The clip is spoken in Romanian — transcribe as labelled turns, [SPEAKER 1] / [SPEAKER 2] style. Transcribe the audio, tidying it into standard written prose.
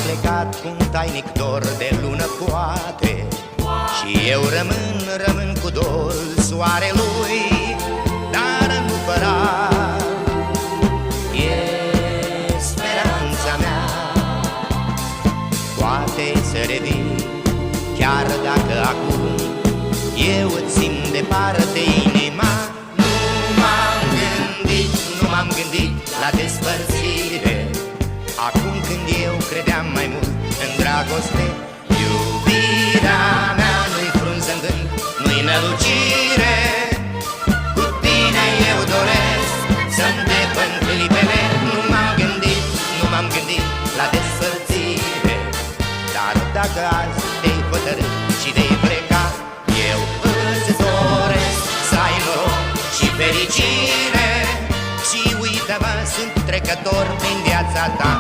[SPEAKER 1] plecat cu un tainic dor de lună poate, și eu rămân cu dor soarelui, dar nu păra. E speranța mea, poate să revin, chiar dacă acum eu îți simt departe inima. Nu m-am gândit la despărțire, acum când eu credeam mai mult în dragoste. Iubirea mea nu-i frunză în gând, nu-i nălucire. Cu tine eu doresc să-mi depăn clipele. Nu m-am gândit la despărțire, dar dacă azi te-ai hotărât și te-ai pleca, eu îți doresc să ai noroc și fericire. Și uită-mă, sunt trecător prin viața ta.